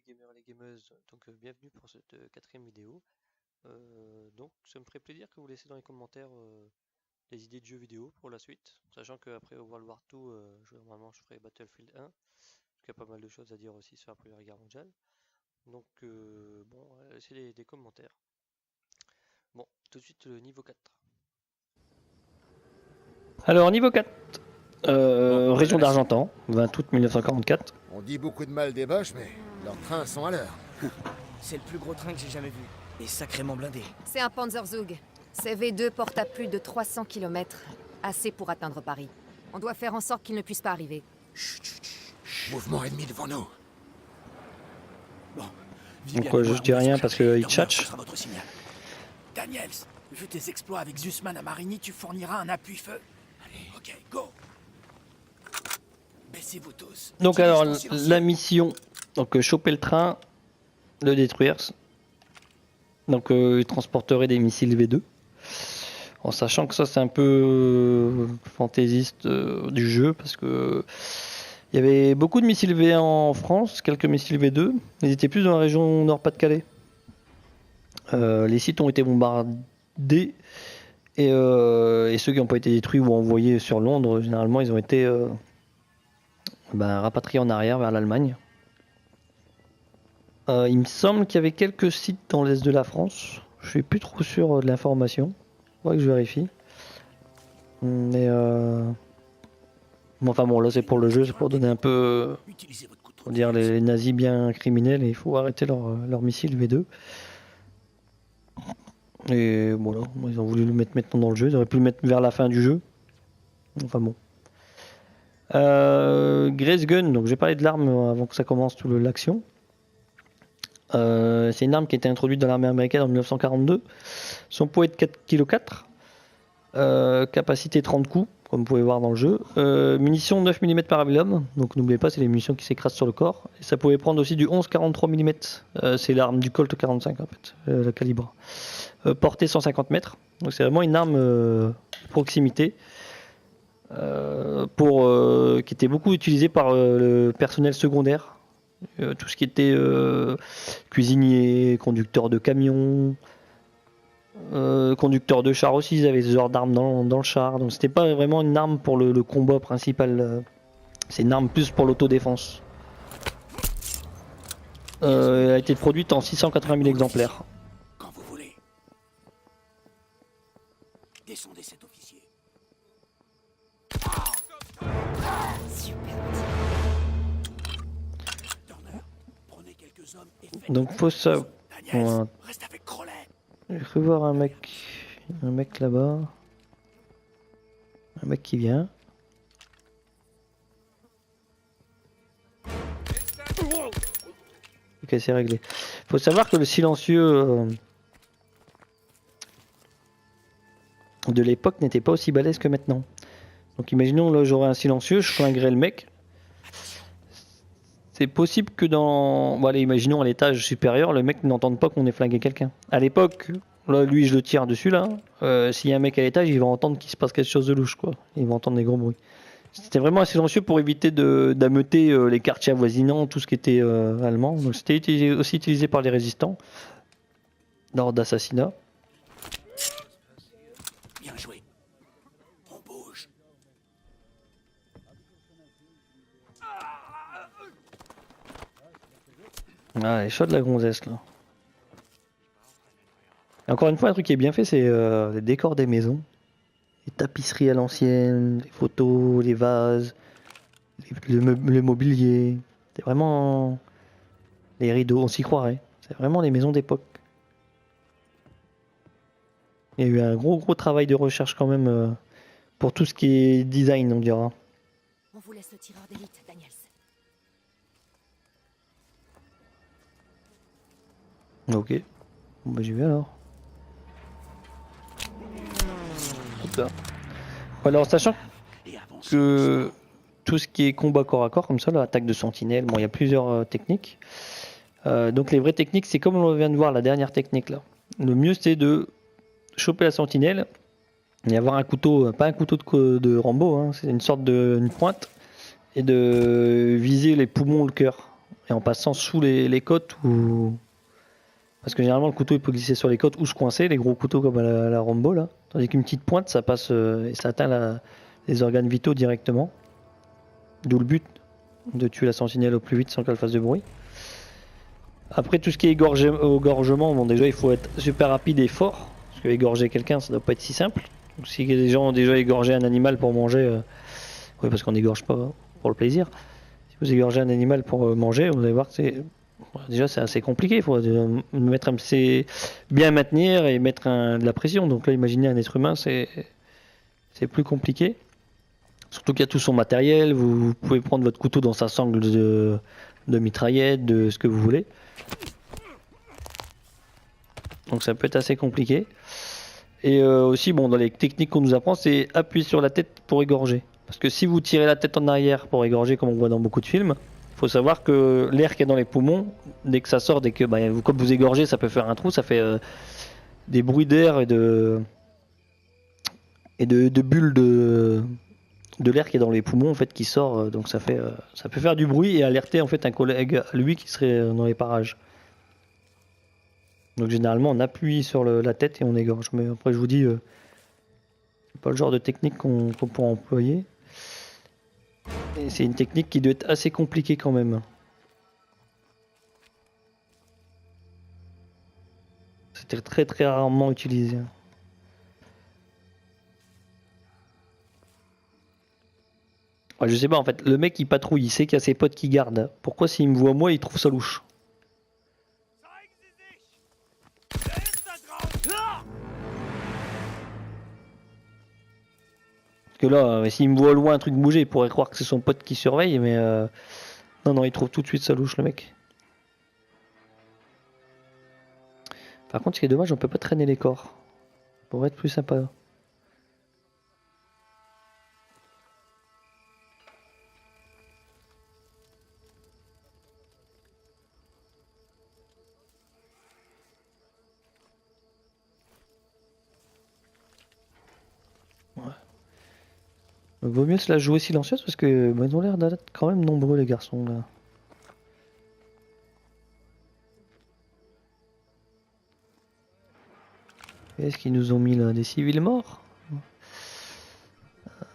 gamers et les gameuses, donc bienvenue pour cette quatrième vidéo. Donc ça me ferait plaisir que vous laissiez dans les commentaires les idées de jeux vidéo pour la suite, sachant qu'après World War II, normalement je ferai Battlefield 1, parce qu'il y a pas mal de choses à dire aussi sur la Première Guerre mondiale. Donc bon, laissez des commentaires. Bon, tout de suite le niveau 4. Alors niveau 4, Bon, région voilà. d'Argentan, 20 août 1944. On dit beaucoup de mal des Boches, mais leurs trains sont à l'heure. C'est le plus gros train que j'ai jamais vu. Et sacrément blindé. C'est un Panzerzug. Ces V2 portent à plus de 300 km. Assez pour atteindre Paris. On doit faire en sorte qu'ils ne puissent pas arriver. Chut, chut, chut. Mouvement ennemi devant nous. Bon. Donc je dis rien parce qu'il tchatche. Votre signal. Daniels, vu tes exploits avec Zussman à Marigny, tu fourniras un appui-feu. Allez, ok, go. Baissez-vous tous. Donc Utilise alors ton silencieux. la mission, donc choper le train, le détruire. Donc il transporterait des missiles V2. En sachant que ça c'est un peu fantaisiste du jeu parce que il y avait beaucoup de missiles V1 en France, quelques missiles V2. Ils étaient plus dans la région Nord-Pas-de-Calais. Les sites ont été bombardés et ceux qui n'ont pas été détruits ou envoyés sur Londres, généralement ils ont été rapatriés en arrière vers l'Allemagne. Il me semble qu'il y avait quelques sites dans l'est de la France. Je suis plus trop sûr de l'information. Faudrait que je vérifie. Mais enfin bon, là c'est pour le jeu, c'est pour donner un peu, Utilisez votre couteau. pour dire les nazis bien criminels et il faut arrêter leur missile V2. Et voilà, ils ont voulu le mettre maintenant dans le jeu, ils auraient pu le mettre vers la fin du jeu. Enfin bon. Grace Gun, donc j'ai parlé de l'arme avant que ça commence tout l'action. C'est une arme qui a été introduite dans l'armée américaine en 1942. Son poids est de 4,4 kg. Capacité 30 coups, comme vous pouvez voir dans le jeu. Munitions 9 mm Parabellum, donc n'oubliez pas, c'est les munitions qui s'écrasent sur le corps. Et ça pouvait prendre aussi du 11,43 mm. C'est l'arme du Colt 45 en fait, le calibre. Portée 150 mètres. Donc c'est vraiment une arme proximité. Qui était beaucoup utilisée par le personnel secondaire. Tout ce qui était cuisinier, conducteur de camion, conducteur de char aussi, ils avaient ce genre d'armes dans le char. Donc c'était pas vraiment une arme pour le combat principal. C'est une arme plus pour l'autodéfense. Elle a été produite en 680 000 exemplaires. Quand vous voulez. Descendez cet officier. Super. Turner, prenez quelques hommes et faites. Donc faut ça. Daniels, Ouais. reste avec Crowley. Je vais revoir un mec là-bas. Un mec qui vient. Ok, c'est réglé. Faut savoir que le silencieux de l'époque n'était pas aussi balèze que maintenant. Donc imaginons là j'aurais un silencieux, je flinguerais le mec. C'est possible que dans... Bon allez, imaginons à l'étage supérieur, le mec n'entende pas qu'on ait flingué quelqu'un. À l'époque, là lui je le tire dessus là. S'il y a un mec à l'étage, il va entendre qu'il se passe quelque chose de louche quoi. Il va entendre des gros bruits. C'était vraiment un silencieux pour éviter d'ameuter les quartiers avoisinants, tout ce qui était allemand. Donc c'était aussi utilisé par les résistants lors d'assassinats. Bien joué. On bouge. Ah, les chats de la gonzesse là. Et encore une fois, un truc qui est bien fait, c'est les décors des maisons. Les tapisseries à l'ancienne, les photos, les vases, le mobilier. C'est vraiment... Les rideaux, on s'y croirait. C'est vraiment les maisons d'époque. Il y a eu un gros travail de recherche quand même pour tout ce qui est design, on dira. On vous laisse le tireur d'élite, Daniels. Ok. Bon bah j'y vais alors. Hop là. Voilà, en sachant Et avancez. que tout ce qui est combat corps à corps, comme ça, l'attaque de sentinelle, bon il y a plusieurs techniques. Donc les vraies techniques, c'est comme on vient de voir la dernière technique là. Le mieux c'est de choper la sentinelle et avoir un couteau, pas un couteau de Rambo, hein, c'est une sorte de pointe, et de viser les poumons, le cœur. et en passant sous les côtes ou... Parce que généralement le couteau il peut glisser sur les côtes ou se coincer, les gros couteaux comme à la Rambo là. Tandis qu'une petite pointe ça passe et ça atteint les organes vitaux directement. D'où le but de tuer la sentinelle au plus vite sans qu'elle fasse de bruit. Après tout ce qui est égorgement, bon déjà il faut être super rapide et fort. Parce que égorger quelqu'un ça doit pas être si simple. Donc, si les gens ont déjà égorgé un animal pour manger, oui parce qu'on n'égorge pas pour le plaisir. Si vous égorgez un animal pour manger, vous allez voir que c'est... Déjà c'est assez compliqué, il faut bien maintenir et mettre de la pression. Donc là imaginez un être humain, c'est plus compliqué. Surtout qu'il y a tout son matériel, vous pouvez prendre votre couteau dans sa sangle de mitraillette, de ce que vous voulez. Donc ça peut être assez compliqué. Et aussi bon dans les techniques qu'on nous apprend, c'est appuyer sur la tête pour égorger. Parce que si vous tirez la tête en arrière pour égorger comme on voit dans beaucoup de films, faut savoir que l'air qui est dans les poumons, dès que ça sort, comme vous égorgez, ça peut faire un trou, ça fait des bruits d'air et de bulles de l'air qui est dans les poumons en fait qui sort, donc ça peut faire du bruit et alerter en fait un collègue à lui qui serait dans les parages. Donc généralement on appuie sur la tête et on égorge. Mais après je vous dis, c'est pas le genre de technique qu'on pourra employer. Et c'est une technique qui doit être assez compliquée quand même. C'était très très rarement utilisé. Ouais, je sais pas en fait, le mec il patrouille, il sait qu'il y a ses potes qui gardent. Pourquoi s'il me voit moi il trouve ça louche? Parce que là, s'il me voit au loin un truc bouger, il pourrait croire que c'est son pote qui surveille, mais non, il trouve tout de suite ça louche le mec. Par contre, ce qui est dommage, on peut pas traîner les corps. Ça pourrait être plus sympa. Donc, vaut mieux se la jouer silencieuse parce que ils ont l'air d'être quand même nombreux les garçons là. Est-ce qu'ils nous ont mis là des civils morts?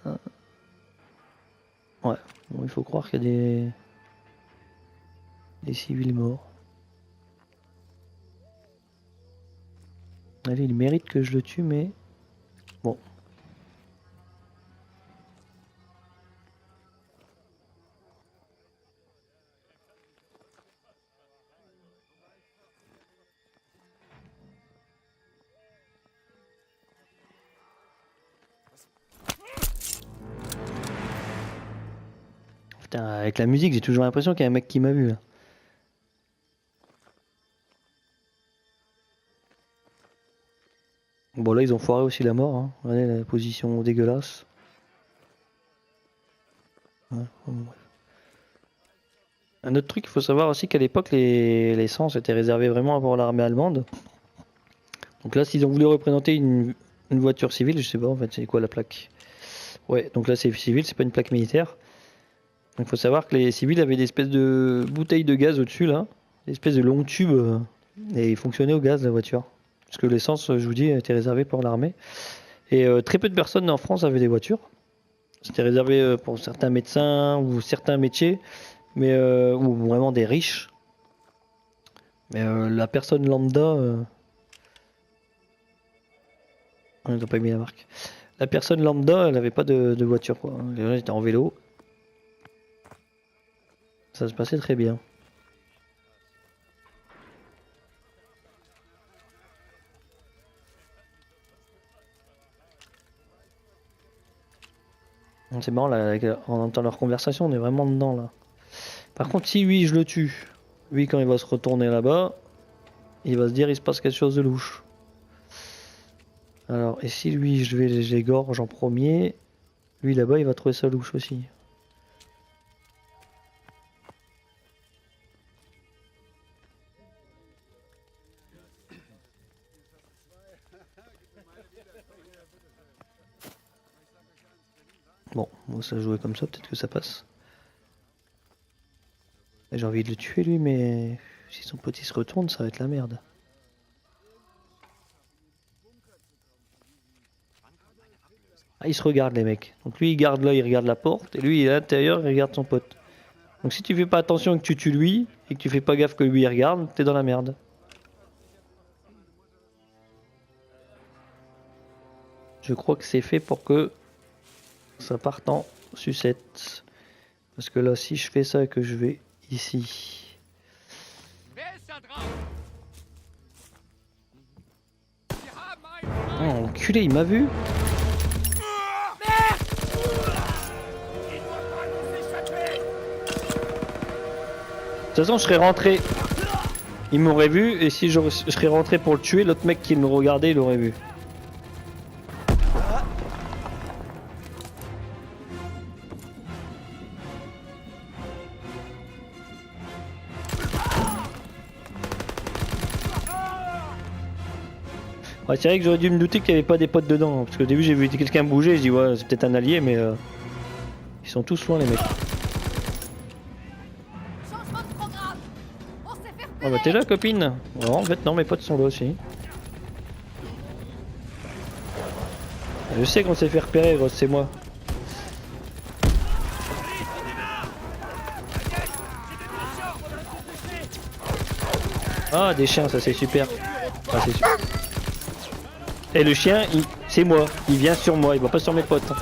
Ouais, bon, il faut croire qu'il y a des civils morts. Allez, il mérite que je le tue, mais bon. Putain, avec la musique, j'ai toujours l'impression qu'il y a un mec qui m'a vu là. Bon là ils ont foiré aussi la mort, hein. Regardez la position dégueulasse. Ouais, bon, bref. Un autre truc, il faut savoir aussi qu'à l'époque les sens étaient réservés vraiment pour l'armée allemande. Donc là s'ils ont voulu représenter une voiture civile, je sais pas en fait c'est quoi la plaque. Ouais, donc là c'est civil, c'est pas une plaque militaire. Donc il faut savoir que les civils avaient des espèces de bouteilles de gaz au-dessus là, des espèces de longs tubes, et ils fonctionnaient au gaz la voiture. Parce que l'essence, je vous dis, était réservée pour l'armée. Et très peu de personnes en France avaient des voitures. C'était réservé pour certains médecins ou certains métiers, mais ou vraiment des riches. Mais la personne lambda, on n'a pas mis la marque. La personne lambda, elle n'avait pas de voiture, quoi. Les gens étaient en vélo. Ça se passait très bien. C'est marrant, là, on entend leur conversation, on est vraiment dedans là. Par contre, si lui je le tue, lui quand il va se retourner là-bas, il va se dire il se passe quelque chose de louche. Alors, et si lui je l'égorge en premier, lui là-bas il va trouver ça louche aussi. Bon, ça jouait comme ça, peut-être que ça passe. J'ai envie de le tuer lui, mais si son pote il se retourne, ça va être la merde. Ah, ils se regardent les mecs. Donc lui il garde là, il regarde la porte, et lui il est à l'intérieur, il regarde son pote. Donc si tu fais pas attention et que tu tues lui, et que tu fais pas gaffe que lui il regarde, t'es dans la merde. Je crois que c'est fait pour que ça parte en sucette. Parce que là, si je fais ça et que je vais ici... Oh, enculé, il m'a vu. De toute façon, je serais rentré. Il m'aurait vu, et si je serais rentré pour le tuer, l'autre mec qui me regardait, il l'aurait vu. Ouais, c'est vrai que j'aurais dû me douter qu'il n'y avait pas des potes dedans, parce qu'au début j'ai vu quelqu'un bouger, je dis ouais c'est peut-être un allié, mais ils sont tous loin les mecs. Oh bah t'es là copine. Non, en fait non, mes potes sont là aussi. Je sais qu'on s'est fait repérer, gros, c'est moi. Ah des chiens, ça c'est super. Ah, c'est super. Et le chien, c'est moi, il vient sur moi, il va pas sur mes potes.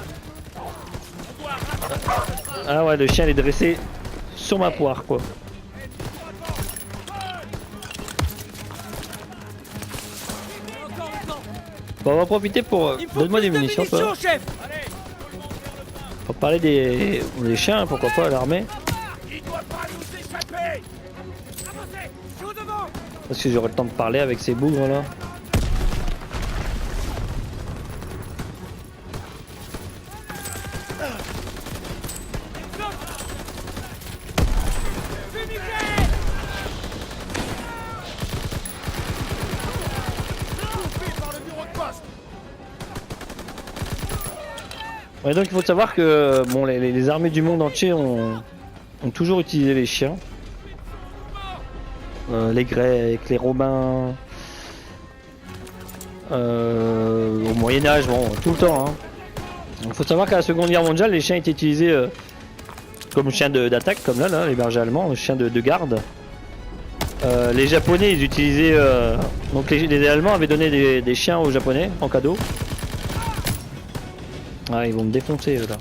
Ah ouais, le chien il est dressé sur ma poire quoi. Bon, on va profiter pour... Donne-moi des munitions toi. Pour parler des chiens, pourquoi pas à l'armée. Parce que j'aurai le temps de parler avec ces bougres là. Ouais, donc il faut savoir que bon, les armées du monde entier ont toujours utilisé les chiens. Les Grecs, les Romains, au Moyen-Âge, bon, tout le temps. Hein. Il faut savoir qu'à la Seconde Guerre mondiale, les chiens étaient utilisés comme chiens d'attaque, comme là, les bergers allemands, les chiens de garde. Les Japonais, ils utilisaient. Donc les Allemands avaient donné des chiens aux Japonais en cadeau. Ah, ils vont me défoncer là.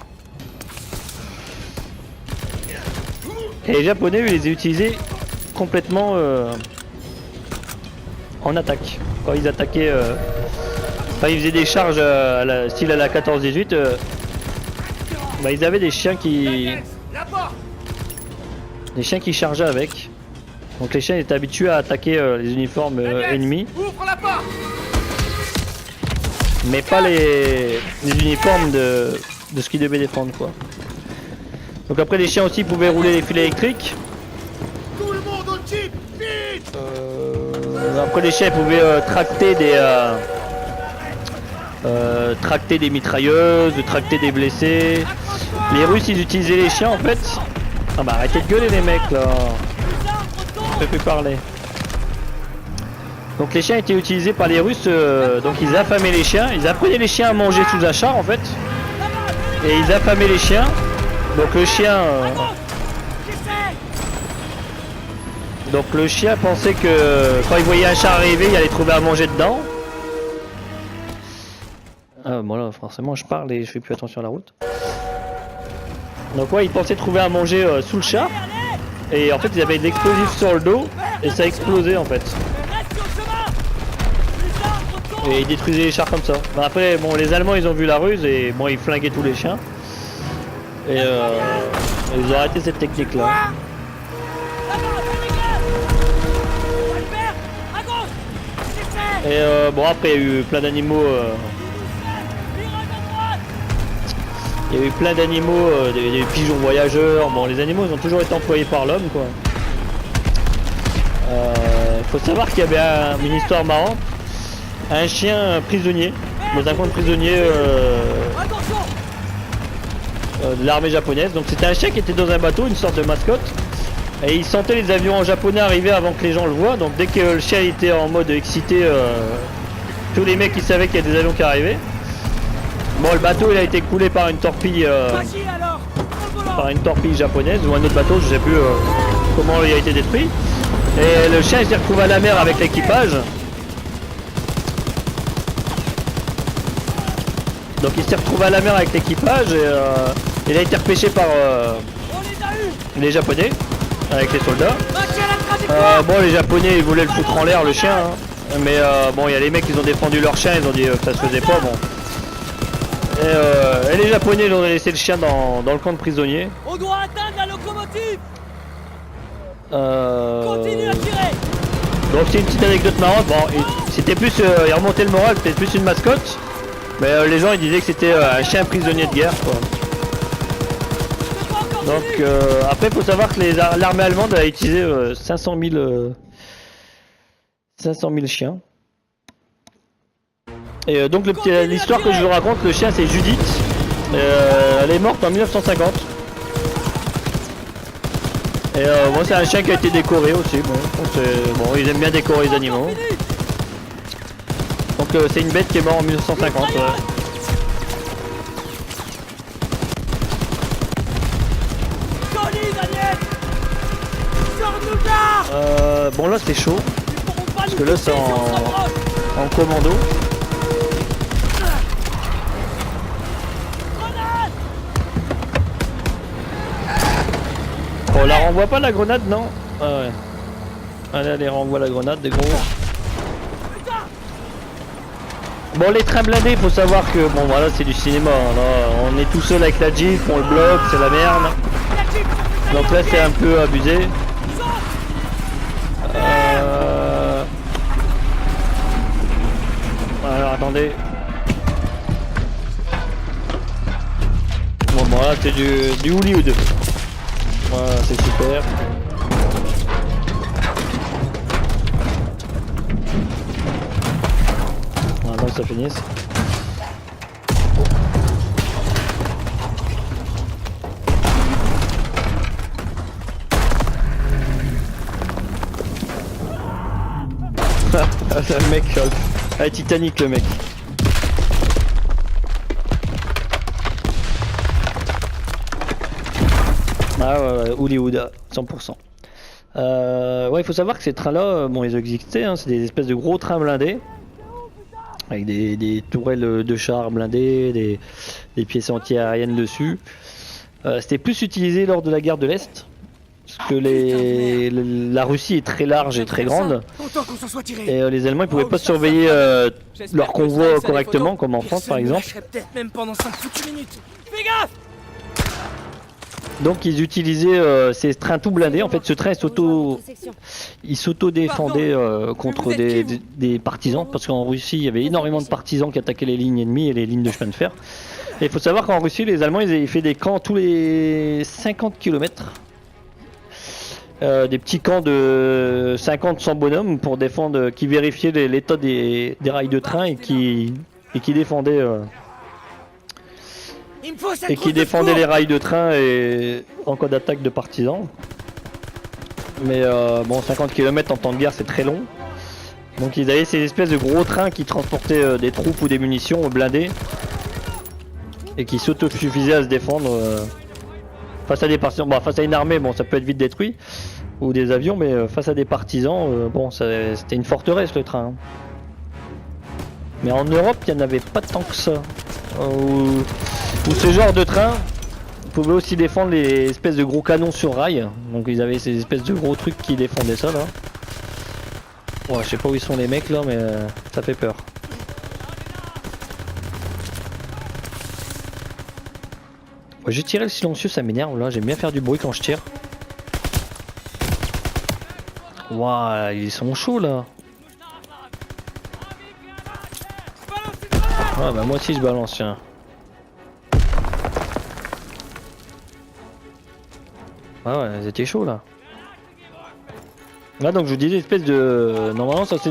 Et les Japonais, eux, ils les utilisaient complètement en attaque. Quand ils attaquaient, quand ils faisaient des charges style à la 14-18, bah, ils avaient des chiens qui chargeaient avec. Donc les chiens étaient habitués à attaquer les uniformes ennemis. Mais pas les uniformes de ce qu'ils devaient défendre quoi. Donc après les chiens aussi pouvaient rouler les fils électriques. Tout le monde au jeep, vite. Après les chiens pouvaient tracter des mitrailleuses, tracter des blessés. Les Russes ils utilisaient les chiens en fait. Ah bah arrêtez de gueuler les mecs là. Je peux plus parler. Donc les chiens étaient utilisés par les Russes, donc ils affamaient les chiens, ils apprenaient les chiens à manger sous un char en fait, et ils affamaient les chiens, donc le chien pensait que quand il voyait un char arriver, il allait trouver à manger dedans. Bon là forcément je parle et je fais plus attention à la route. Donc ouais, il pensait trouver à manger sous le char, et en fait ils avaient de l'explosif sur le dos, et ça explosait en fait. Et ils détruisaient les chars comme ça. Ben après, bon, les Allemands ils ont vu la ruse et bon, ils flinguaient tous les chiens. Et ils ont arrêté cette technique là. Et bon, après il y a eu plein d'animaux. Il y a eu plein d'animaux, des pigeons voyageurs. Bon, les animaux ils ont toujours été employés par l'homme quoi. Faut savoir qu'il y avait une histoire marrante. Un chien prisonnier, dans un camp de prisonniers de l'armée japonaise. Donc c'était un chien qui était dans un bateau, une sorte de mascotte. Et il sentait les avions japonais arriver avant que les gens le voient. Donc dès que le chien était en mode excité, tous les mecs ils savaient qu'il y a des avions qui arrivaient. Bon, le bateau il a été coulé par une torpille, japonaise ou un autre bateau, je sais plus comment il a été détruit. Et le chien il s'est retrouvé à la mer avec l'équipage. Donc il s'est retrouvé à la mer avec l'équipage et il a été repêché par les Japonais avec les soldats. Bon, les Japonais ils voulaient le foutre en l'air le chien, hein. Mais bon, il y a les mecs qui ont défendu leur chien, ils ont dit que ça se faisait pas. Bon. Et les Japonais ils ont laissé le chien dans le camp de prisonniers. On doit atteindre la locomotive. Continue à tirer. Donc c'est une petite anecdote marrante. Bon, c'était plus, il remontait le moral, c'était plus une mascotte. Mais les gens ils disaient que c'était un chien prisonnier de guerre, quoi. Donc après il faut savoir que l'armée allemande a utilisé 500 000 chiens. Et donc l'histoire que je vous raconte, le chien c'est Judith. Elle est morte en 1950. Et bon, c'est un chien qui a été décoré aussi. Bon, ils aiment bien décorer les animaux. Donc c'est une bête qui est morte en 1950. Bon là c'est chaud. Parce que là c'est en commando. On la renvoie pas la grenade, non? Ah ouais. Allez, renvoie la grenade, des gros. Bon, les trains blindés, il faut savoir que bon voilà, c'est du cinéma. Là, on est tout seul avec la Jeep, on le bloque, c'est la merde. Donc là c'est un peu abusé. Alors attendez. Bon là c'est du Hollywood. Voilà, c'est super. On attend que ça finisse. Le mec, Titanic le mec. Ah ouais, Hollywood, 100%. Ouais, il faut savoir que ces trains-là, bon, ils existaient, hein, c'est des espèces de gros trains blindés. Avec des tourelles de chars blindées, des pièces anti-aériennes dessus. C'était plus utilisé lors de la guerre de l'Est. Parce que la Russie est très large et très grande. Et les Allemands ils pouvaient pas surveiller leur convoi correctement, comme en France par exemple. Donc ils utilisaient ces trains tout blindés. En fait ce train il s'auto-défendait contre des partisans. Parce qu'en Russie il y avait énormément de partisans qui attaquaient les lignes ennemies et les lignes de chemin de fer. Et il faut savoir qu'en Russie les Allemands ils avaient fait des camps tous les 50 km. Des petits camps de 50-100 bonhommes pour défendre, qui vérifiaient l'état des rails de train et qui défendaient les rails de train et en cas d'attaque de partisans. Mais bon, 50 km en temps de guerre c'est très long. Donc ils avaient ces espèces de gros trains qui transportaient des troupes ou des munitions blindées et qui s'autosuffisaient à se défendre face à des partisans. Bon, face à une armée, bon, ça peut être vite détruit, ou des avions, mais face à des partisans, bon, c'était une forteresse le train. Mais en Europe, il n'y en avait pas tant que ça. Où ce genre de train pouvait aussi défendre les espèces de gros canons sur rail. Donc ils avaient ces espèces de gros trucs qui défendaient ça là. Ouais, je sais pas où ils sont les mecs là, mais ça fait peur. Ouais, j'ai tiré le silencieux, ça m'énerve là, j'aime bien faire du bruit quand je tire. Waouh, ils sont chauds là. Ah bah moi aussi je balance, tiens. Ah ouais, ils étaient chauds là. Là donc je vous disais, espèce de... Normalement ça c'est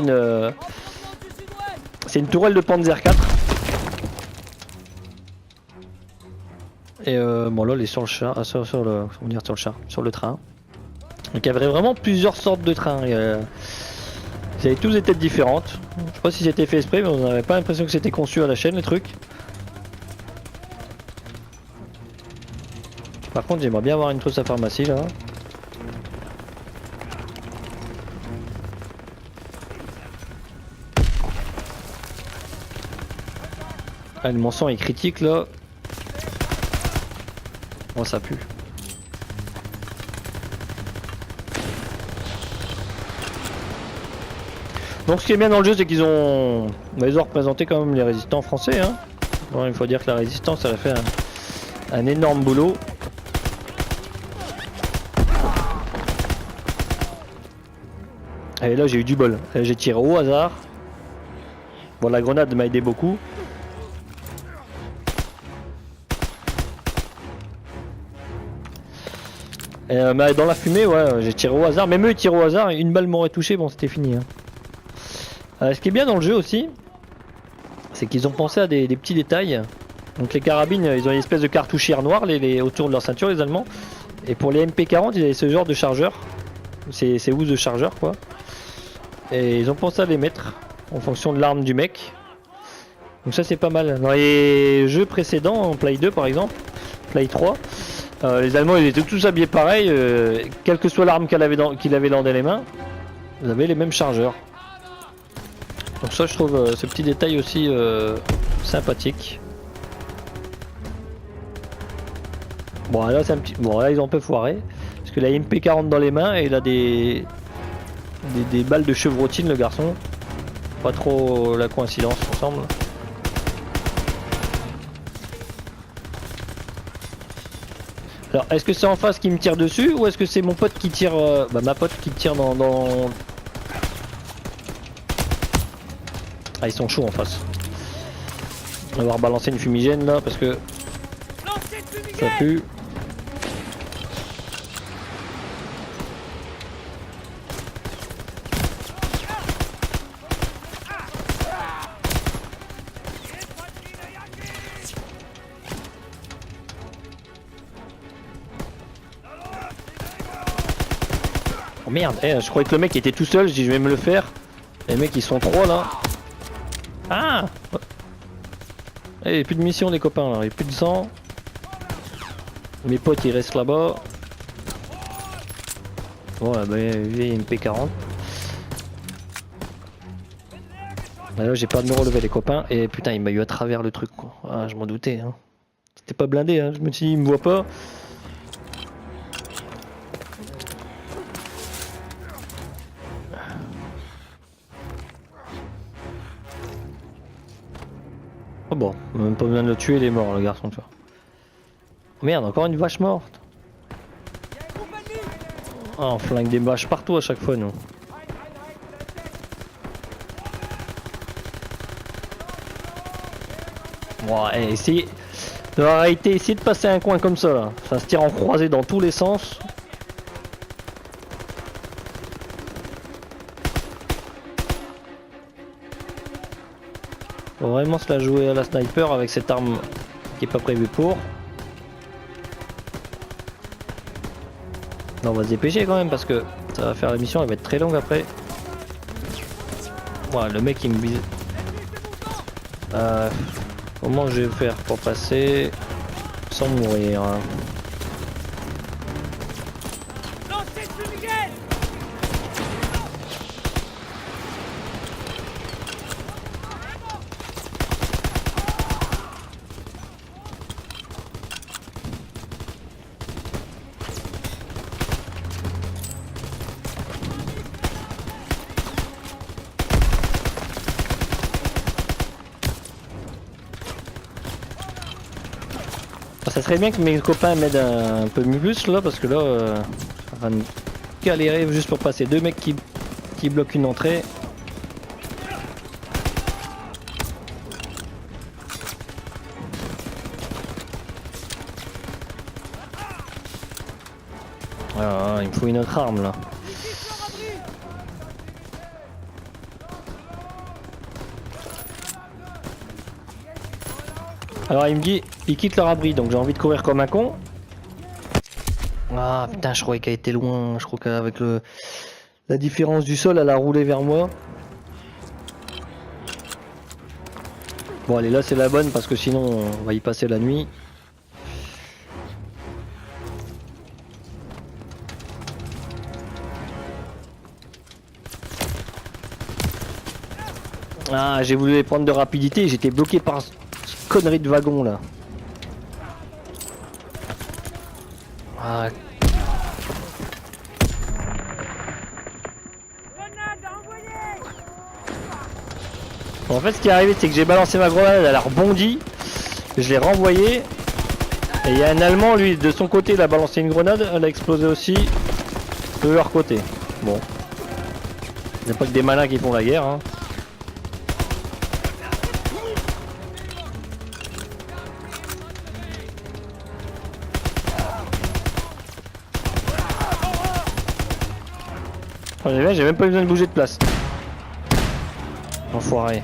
une tourelle de Panzer 4. Et bon là elle est sur le char, sur le train. Donc il y avait vraiment plusieurs sortes de trains. Ils avaient tous des têtes différentes. Je sais pas si c'était fait exprès, mais on n'avait pas l'impression que c'était conçu à la chaîne les trucs. Par contre, j'aimerais bien avoir une trousse à pharmacie là. Ah, mon sang est critique là. Oh, ça pue. Donc ce qui est bien dans le jeu, c'est qu'ils ont représenté quand même les résistants français. Hein. Bon, il faut dire que la résistance, elle a fait un énorme boulot. Et là j'ai eu du bol. J'ai tiré au hasard. Bon, la grenade m'a aidé beaucoup. Mais dans la fumée, ouais, j'ai tiré au hasard. Même eux ils tirent au hasard, une balle m'aurait touché, bon c'était fini. Hein. Ce qui est bien dans le jeu aussi, c'est qu'ils ont pensé à des petits détails. Donc les carabines, ils ont une espèce de cartouchière noire autour de leur ceinture, les Allemands. Et pour les MP40, ils avaient ce genre de chargeur. C'est housses de chargeur quoi. Et ils ont pensé à les mettre en fonction de l'arme du mec. Donc ça c'est pas mal. Dans les jeux précédents, en Play 2 par exemple, Play 3, les Allemands ils étaient tous habillés pareil, quelle que soit l'arme qu'il avait dans les mains, ils avaient les mêmes chargeurs. Donc ça je trouve ce petit détail aussi sympathique. Bon là c'est un petit. Bon là ils ont un peu foiré. Parce que la MP40 dans les mains et il a des balles de chevrotine le garçon. Pas trop la coïncidence ensemble. Alors est-ce que c'est en face qui me tire dessus ou est-ce que c'est mon pote qui tire ma pote qui tire dans... Ah ils sont chauds en face. On va devoir balancer une fumigène là parce que ça pue. Oh merde, je croyais que le mec était tout seul, je dis je vais me le faire. Les mecs ils sont trois là. Ah, il n'y a plus de mission les copains là, il n'y a plus de sang. Mes potes ils restent là-bas. Bon là bah, il y a une MP40. Là j'ai pas de me relever les copains. Et putain il m'a eu à travers le truc quoi. Ah je m'en doutais hein. C'était pas blindé hein. Je me suis dit il me voit pas. Oh bon, même pas besoin de le tuer, il est mort le garçon tu vois. Oh merde, encore une vache morte. Oh, on flingue des vaches partout à chaque fois nous. Ouais, essayez. Essayez de passer un coin comme ça là. Ça se tire en croisé dans tous les sens. Faut vraiment se la jouer à la sniper avec cette arme qui est pas prévue pour. Non, on va se dépêcher quand même parce que ça va faire la mission, elle va être très longue après. Voilà, le mec il me vise. Comment je vais faire pour passer sans mourir hein. Ça serait bien que mes copains m'aident un peu plus là parce que là on va me galérer juste pour passer deux mecs qui bloquent une entrée. Ah, il me faut une autre arme là. Alors il me dit, ils quittent leur abri, donc j'ai envie de courir comme un con. Ah putain, je croyais qu'elle était loin. Je crois qu'avec la différence du sol, elle a roulé vers moi. Bon, allez, là c'est la bonne parce que sinon on va y passer la nuit. Ah, j'ai voulu les prendre de rapidité, j'étais bloqué par cette connerie de wagon là. Ah. En fait, ce qui est arrivé, c'est que j'ai balancé ma grenade, elle a rebondi, je l'ai renvoyée, et il y a un Allemand, lui, de son côté, il a balancé une grenade, elle a explosé aussi de leur côté. Bon, il n'y a pas que des malins qui font la guerre, hein. J'ai même pas besoin de bouger de place. Enfoiré.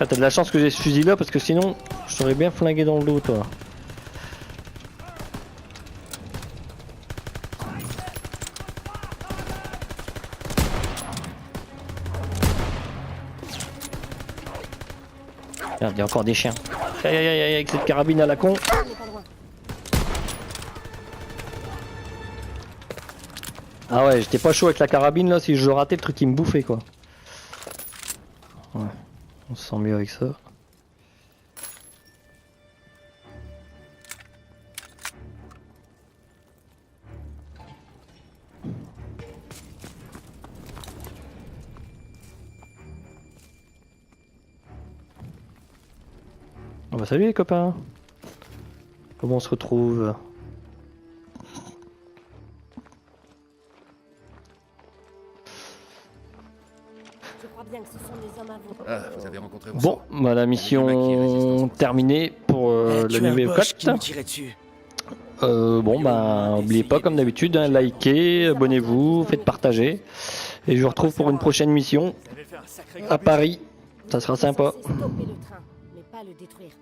Ah, t'as de la chance que j'ai ce fusil là parce que sinon je t'aurais bien flingué dans le dos toi. Regarde, il y a encore des chiens. Aïe aïe aïe aïe avec cette carabine à la con. Ah ouais, j'étais pas chaud avec la carabine là, si je ratais le truc il me bouffait quoi. Ouais, on se sent mieux avec ça. Ah bah salut les copains. Comment on se retrouve? Je crois bien que ce sont des hommes à vous. Ah, vous avez rencontré vos Bon, bah la mission terminée pour le niveau 4. Bon bah n'oubliez pas comme d'habitude, hein, likez, abonnez-vous, faites partager. Et je vous retrouve pour une prochaine mission à Paris. Ça sera sympa. C'est stopper le train, mais pas le détruire.